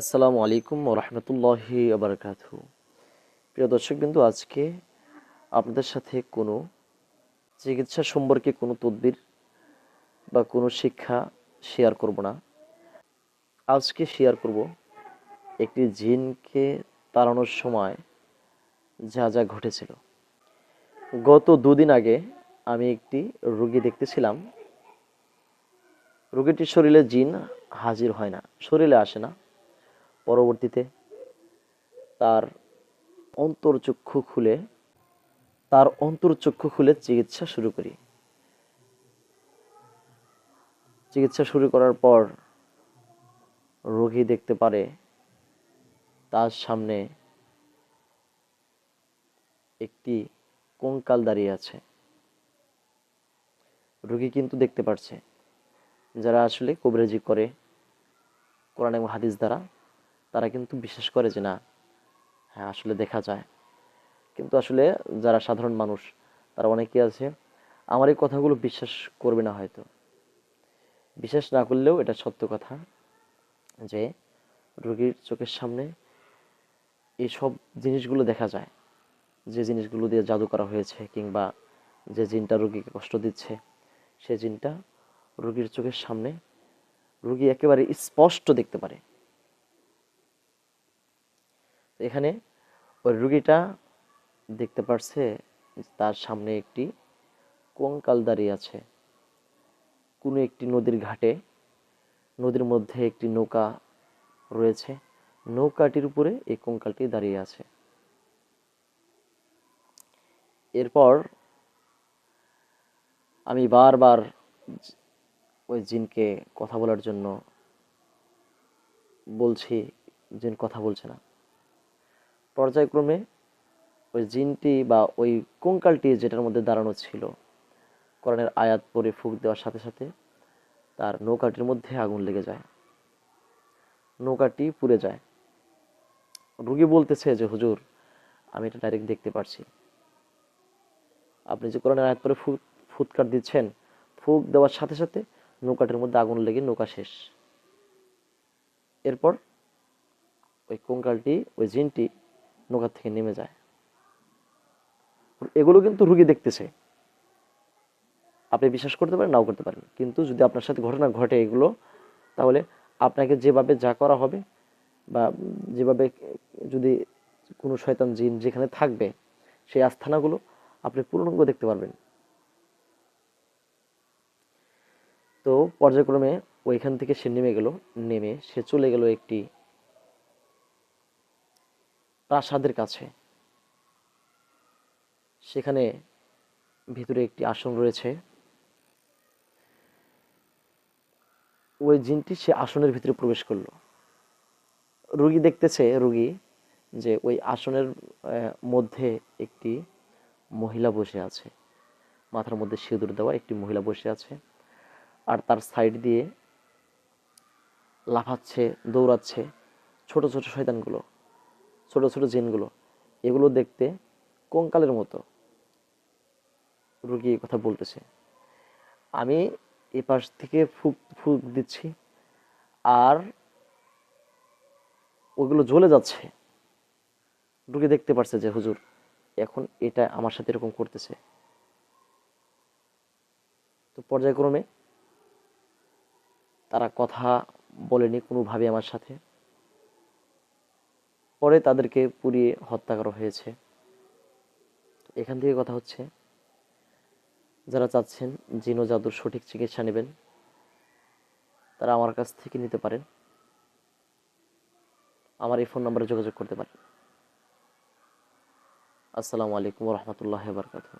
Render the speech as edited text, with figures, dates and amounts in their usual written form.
আসসালামু আলাইকুম ওয়া রাহমাতুল্লাহি ওয়া বারাকাতুহু। প্রিয় দর্শকবৃন্দ, আজকে আপনাদের সাথে কোনো চিকিৎসা সম্পর্কে কোনো তদবির বা কোনো শিক্ষা শেয়ার করব না। আজকে শেয়ার করব একটি জিনকে তাড়ানোর সময় যা যা ঘটেছিল। গত দুদিন আগে আমি একটি রোগী দেখতেছিলাম। রোগীটির শরীরে জিন হাজির হয় না, শরীরে আসে না। পরবর্তীতে তার অন্তর্চক্ষু খুলে চিকিৎসা শুরু করি। চিকিৎসা শুরু করার পর রোগী দেখতে পারে তার সামনে একটি কঙ্কাল দাঁড়িয়ে আছে। রোগী কিন্তু দেখতে পারছে। যারা আসলে কবিরাজি করে কোরআন এবং হাদিস দ্বারা, তারা কিন্তু বিশ্বাস করে যে না, হ্যাঁ আসলে দেখা যায়। কিন্তু আসলে যারা সাধারণ মানুষ, তারা অনেকে আছে আমার এই কথাগুলো বিশ্বাস করবে না হয়তো। বিশ্বাস না করলেও এটা সত্য কথা যে রোগীর চোখের সামনে এইসব জিনিসগুলো দেখা যায়। যে জিনিসগুলো দিয়ে জাদু করা হয়েছে কিংবা যে জিনটা রোগীকে কষ্ট দিচ্ছে, সে জিনটা রোগীর চোখের সামনে রোগী একেবারে স্পষ্ট দেখতে পারে। এখানে ওই রোগীটা দেখতে পারছে তার সামনে একটি কঙ্কাল দাঁড়িয়ে আছে কোনো একটি নদীর ঘাটে। নদীর মধ্যে একটি নৌকা রয়েছে, নৌকাটির উপরে এই কঙ্কালটি দাঁড়িয়ে আছে। এরপর আমি বারবার ওই জিনকে কথা বলার জন্য বলছি, জিন কথা বলছে না। পর্যায়ক্রমে ওই জিনটি বা ওই কঙ্কালটি যেটার মধ্যে দাঁড়ানো ছিল, কোরআনের আয়াত পড়ে ফুঁক দেওয়ার সাথে সাথে তার নৌকাটির মধ্যে আগুন লেগে যায়, নৌকাটি পুড়ে যায়। রোগী বলতেছে যে হুজুর, আমি এটা ডাইরেক্ট দেখতে পারছি। আপনি যে কোরআনের আয়াত পড়ে ফুৎকার দিচ্ছেন, ফুঁক দেওয়ার সাথে সাথে নৌকাটির মধ্যে আগুন লেগে নৌকা শেষ। এরপর ওই কঙ্কালটি, ওই জিনটি নৌকা থেকে নেমে যায়। এগুলো কিন্তু রোগী দেখতেছে। আপনি বিশ্বাস করতে পারেন, নাও করতে পারেন, কিন্তু যদি আপনার সাথে ঘটনা ঘটে এগুলো, তাহলে আপনাকে যেভাবে যা করা হবে বা যেভাবে যদি কোনো শয়তান জিন যেখানে থাকবে, সেই আস্থানাগুলো আপনি পূর্ণাঙ্গ দেখতে পারবেন। তো পর্যায়ক্রমে ওইখান থেকে সে নেমে গেল। নেমে সে চলে গেল একটি প্রাসাদের কাছে। সেখানে ভিতরে একটি আসন রয়েছে। ওই জিনটি সে আসনের ভিতরে প্রবেশ করলো। রোগী দেখতেছে, রোগী যে ওই আসনের মধ্যে একটি মহিলা বসে আছে, মাথার মধ্যে সিঁদুর দেওয়া একটি মহিলা বসে আছে। আর তার সাইড দিয়ে লাফাচ্ছে, দৌড়াচ্ছে ছোট ছোট শয়তানগুলো, ছোট ছোট জিনগুলো। এগুলো দেখতে কঙ্কালের মতো। রোগী এই কথা বলতেছে। আমি এ পাশ থেকে ফুক ফুক দিচ্ছি, আর ওগুলো জ্বলে যাচ্ছে। রোগী দেখতে পারছে যে হুজুর, এখন এটা আমার সাথে এরকম করতেছে। তো পর্যায়ক্রমে তারা কথা বলেনি কোনোভাবে আমার সাথে। পরে তাদেরকে পুড়িয়ে হত্যা করা হয়েছে। এখান থেকে কথা হচ্ছে, যারা চাচ্ছেন জিন ও জাদুর সঠিক চিকিৎসা নেবেন, তারা আমার কাছ থেকে নিতে পারেন। আমার এই ফোন নম্বরে যোগাযোগ করতে পারেন। আসসালামু আলাইকুম ওয়া রাহমাতুল্লাহি ওয়া বারাকাতুহু।